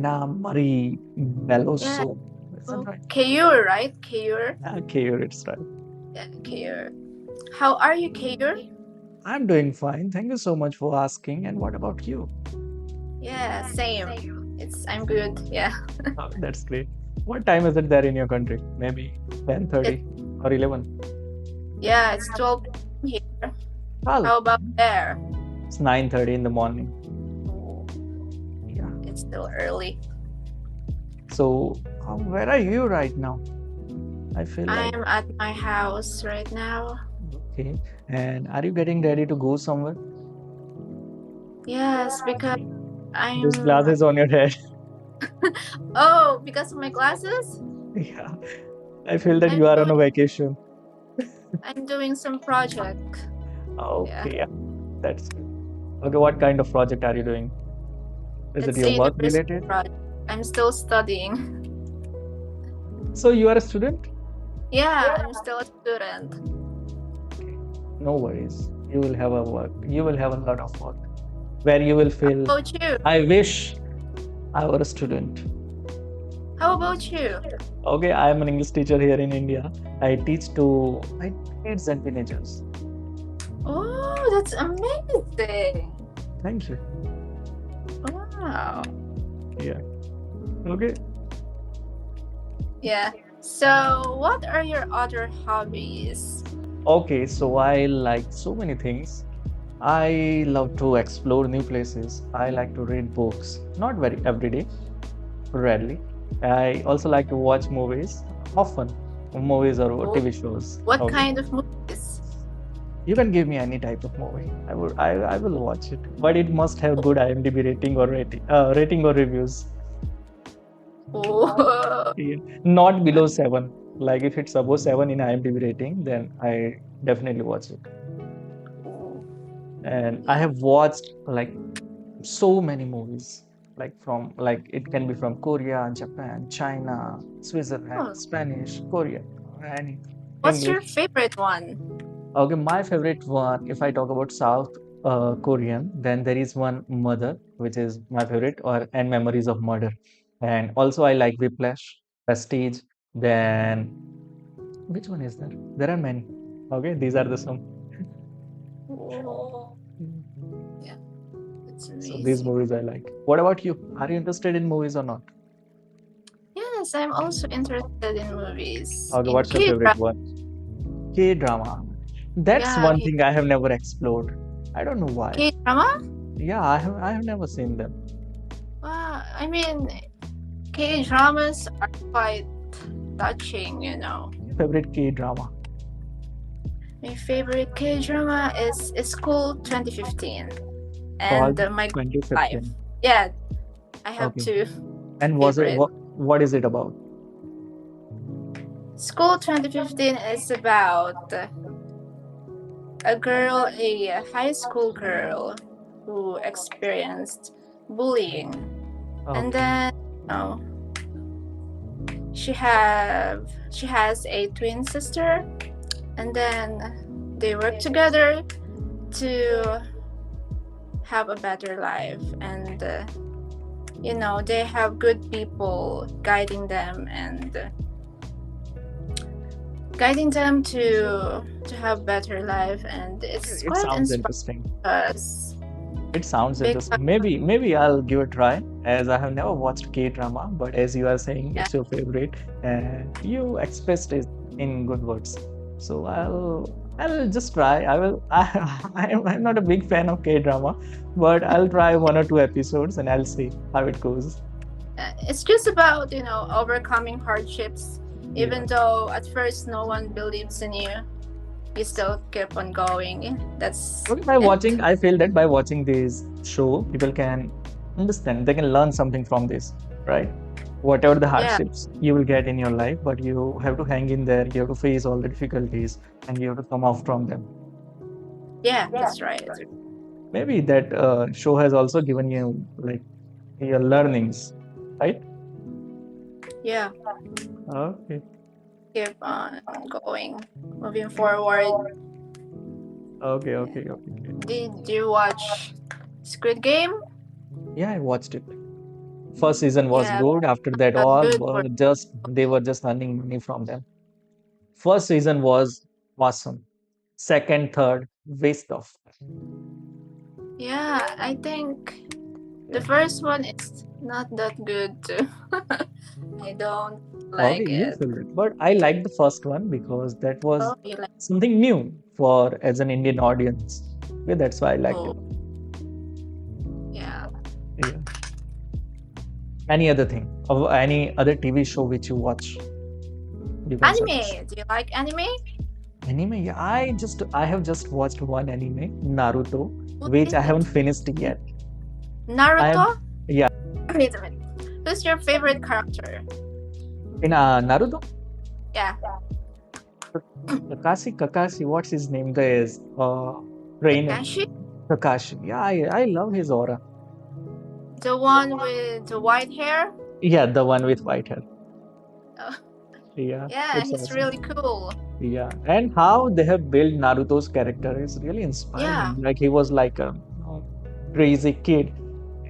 Mari Yeah. Beloso. Is that Oh, right? Keyur, right? Keyur. Okay, it's right. Yeah, Keyur. How are you, Keyur? I'm doing fine. Thank you so much for asking. And what about you? Yeah, same. I'm good. Yeah. Oh, that's great. What time is it there in your country? Maybe It 10:30 or 11? yeah, it's 12 here. Well, How about there? it's 9:30 in the morning. Oh, Yeah. it's still early. So, where are you right now? I feel like, I'm at my house right now. okay. And are you getting ready to go somewhere? Yes, because Those I'm glasses on your head. oh, because of my glasses? Yeah. I feel that I'm you are on doing a vacation. I'm doing some project. Yeah. Okay, yeah, that's good. Okay, what kind of project are you doing? Is it It's a your work university related? project. I'm still studying. So you are a student? Yeah, I'm still a student. Okay, no worries. You will have a work. You will have a lot of work where you will How feel, about you? I wish I were a student. How about you? Okay, I am an English teacher here in India. I teach to kids and teenagers. Oh, that's amazing. Thank you. Wow. Yeah. Okay. Yeah. So, what are your other hobbies? Okay, so I like so many things. I love to explore new places. I like to read books, not very every day, rarely. I also like to watch movies often, movies or Oh, TV shows. what Okay, kind of movies? you can give me any type of movie. I will watch it, but it must have good IMDb rating or rating or reviews. Oh, Yeah. Not below 7. Like if it's above 7 in IMDb rating, then I definitely watch it. And I yeah. have watched like so many movies, like from like it can be from Korea, Japan, China, Switzerland, Oh, Spanish, Korea, any what's your English. favorite one? Okay, my favorite one, if I talk about South Korean, then there is one Mother, which is my favorite, or and Memories of Murder. And also I like Whiplash, Prestige. Then which one is there? There are many. Okay, these are the some. Oh, yeah, it's So these amazing. movies I like. What about you? Are you interested in movies or not? Yes, I'm also interested in movies. Okay, In what's your favorite K-drama. one? K-drama. That's Yeah, one thing I have never explored. I don't know why. K-drama? Yeah, I have never seen them. I mean, K-dramas are quite touching. Favorite K-drama. My favorite K-drama is School 2015 and Called My Good Life. 2015. Yeah, I have Okay. two And was it favorite. what is it about? School 2015 is about a high school girl who experienced bullying, and Okay. then you know, she has a twin sister, and then they work together to have a better life, and they have good people guiding them to have better life, and Okay, it's it quite sounds inspiring interesting. us It sounds because interesting. Maybe I'll give it a try as I have never watched K-drama, but as you are saying yeah, it's your favorite and you expressed it in good words. So I'll just try. I will I'm not a big fan of K-drama, but I'll try 1 or 2 episodes and I'll see how it goes. it's just about overcoming hardships. Yeah. Even though at first no one believes in you, you still keep on going. That's Okay, by it. watching, I feel that by watching this show, people can understand, they can learn something from this, right? Whatever the Yeah, hardships you will get in your life, but you have to hang in there, you have to face all the difficulties, and you have to come out from them. yeah, that's right. Right. Maybe that show has also given you like your learnings, right? Yeah, Okay, keep on going, moving forward. okay, okay. Did you watch Squid Game? Yeah, I watched it. First season was Yeah, good. After that, not all good for. were just they were just earning money from them. First season was awesome. Second, third, waste of. Yeah, I think the Yeah. first one is not that good too. I don't Okay, like you it. feel it, but I liked the first one because that was Oh, you like? something new for as an Indian audience. Okay, that's why I liked it. Oh, yeah. Yeah. Any other thing, or any other TV show which you watch, you can suggest. Anime. Do you like anime? Anime, yeah, I have just watched one anime, Naruto, What which is I haven't it? finished yet. I have, Naruto? yeah, Wait a minute. Who's your favorite character? in Naruto, Yeah. Kakashi, what's his name? There is trainer Kakashi? Kakashi. Yeah, I love his aura. The one with the white hair? Yeah, the one with white hair. Oh, Yeah, yeah, it's he's awesome. really cool. Yeah, and how they have built Naruto's character is really inspiring. Yeah, Like he was like a crazy kid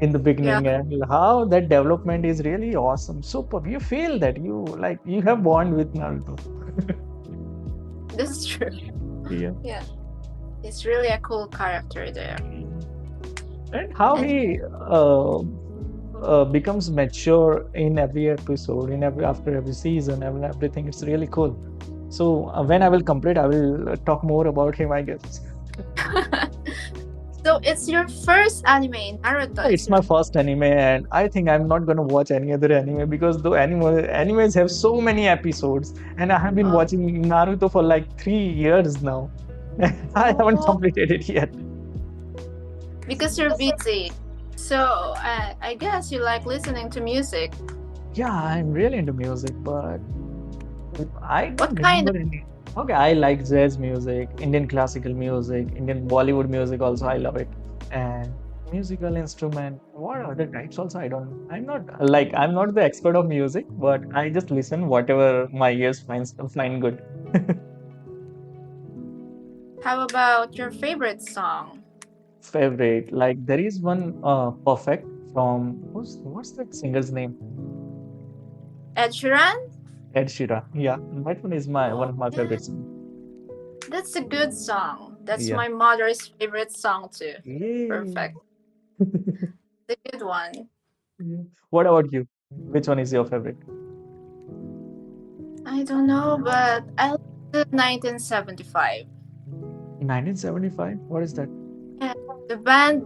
in the yeah, beginning, and how that development is really awesome. Super. You feel that you have bond with Naruto. this is true. Yeah. Yeah, he's really a cool character there. And how And he becomes mature in every episode, in every after every season, and everything. It's really cool. So when I will complete, I will talk more about him, I guess. so it's your first anime, Naruto. It's my first anime, and I think I'm not gonna watch any other anime because the animes have so many episodes, and I have been Oh, watching Naruto for like 3 years now. I haven't oh, completed it yet. because you're busy. So I guess you like listening to music. Yeah, I'm really into music, but I don't What kind remember of? any. Okay, I like jazz music, Indian classical music, Indian Bollywood music also. I love it. And musical instrument. What other types also? I don't. I'm not the expert of music, but I just listen whatever my ears find good. How about your favorite song? Favorite. Like there is one perfect from what's that singer's name? Ed Sheeran? Ed Sheeran. Yeah, that one is my one Oh, of my yeah, favorite songs. that's a good song. That's Yeah. my mother's favorite song too. Yay. Perfect. The good one. Yeah. What about you? Which one is your favorite? I don't know, but I like the 1975. 1975? What is that? Yeah, the band,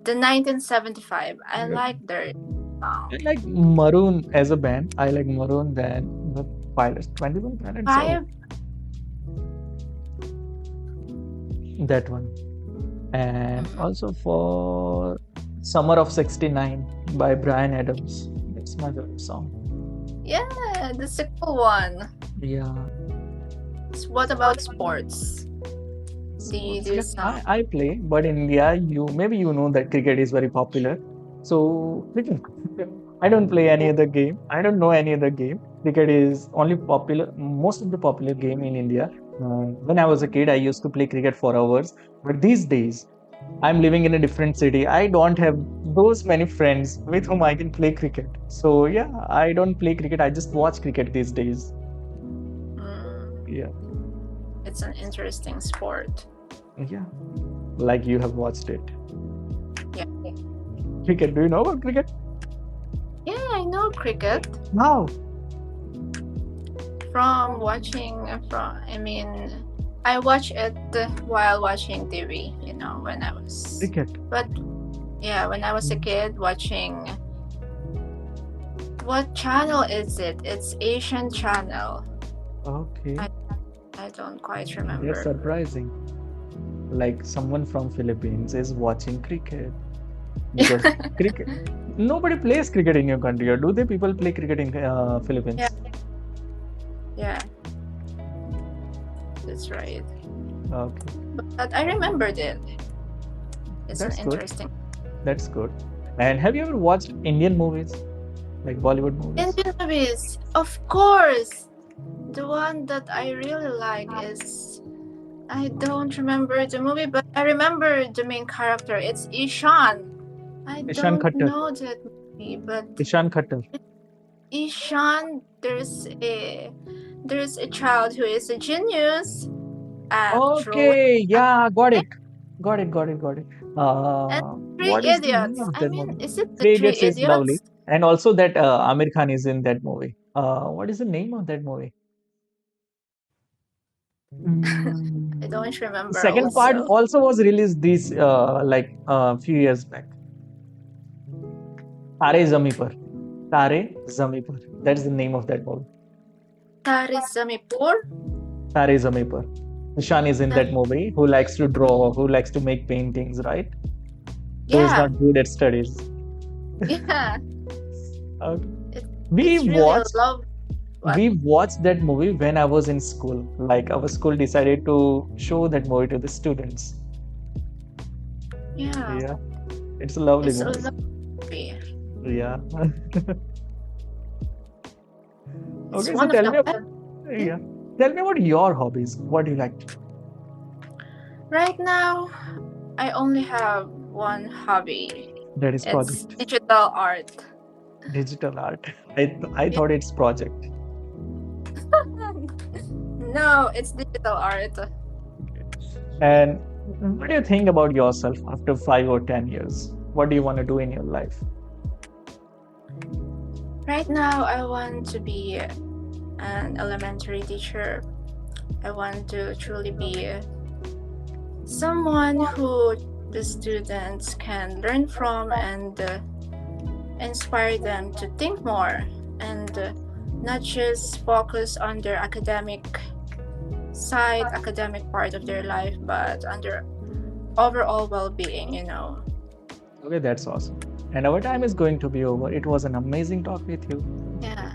the 1975. I Yeah. like their I song. like Maroon as a band. I like Maroon than the Pilots. 21 Pilots. Oh, Five. that one. And Mm. also for Summer of 69 by Brian Adams. That's my favorite song. Yeah, that's a cool one. Yeah. So what about sports? Do you Sports, do yeah, some? I play, but in India, you know that cricket is very popular. So cricket. I don't play any other game. I don't know any other game. Cricket is only popular, most of the popular game in India. When I was a kid, I used to play cricket for hours. But these days, I'm living in a different city. I don't have those many friends with whom I can play cricket. So yeah, I don't play cricket. I just watch cricket these days. Mm, Yeah, it's an interesting sport. yeah. Like you have watched it. Yeah. Cricket. Do you know about cricket? Yeah, I know cricket How? from watching. I watch it while watching TV. You know, when I was. Cricket. But yeah, when I was a kid watching. What channel is it? It's Asian channel. Okay. I don't quite That's remember. surprising. Like someone from Philippines is watching cricket because cricket. Nobody plays cricket in your country, or do they? People play cricket in Philippines. Yeah. Yeah, that's right. Okay, But I remembered it. It's an that's good. interesting. That's good. And have you ever watched Indian movies, like Bollywood movies? Indian movies, of course. The one that I really like is I don't remember the movie, but I remember the main character. It's Ishan. I Ishan don't Khattar. know that. but Ishan Khattar. Ishan, there's a child who is a genius at drawing Okay, and yeah, got painting, it. Got it, got it, got it. and Three What is the name Idiots. of I that mean, movie? is it the Three Three Idiots is lovely. Idiots? And also that Amir Khan is in that movie. What is the name of that movie? I Mm, don't the remember second part also. also was released this like a few years back. Tare Zami Par. Tare Zami Par. That's the name of that movie. Tarizamipur? Tare Zami Par. Ishan is in that movie. Who likes to draw? Who likes to make paintings? Right? Who is Yeah, not good at studies? yeah. Okay. It, We it's really a watched love. What? we watched that movie when I was in school. Like our school decided to show that movie to the students. Yeah, Yeah, it's a lovely it's a movie. love movie. Yeah. It's Okay, so one of tell the me best. about yeah. Tell me about your hobbies. What do you like to do? Right now, I only have one hobby. That is It's project. digital art. Digital art. I Yeah. thought it's project. No, it's digital art. Okay. And what do you think about yourself after 5 or 10 years? What do you want to do in your life? Right now, I want to be an elementary teacher. I want to truly be someone who the students can learn from and inspire them to think more and not just focus on their academic part of their life, but on their overall well-being. Okay, that's awesome. And our time is going to be over. It was an amazing talk with you. Yeah,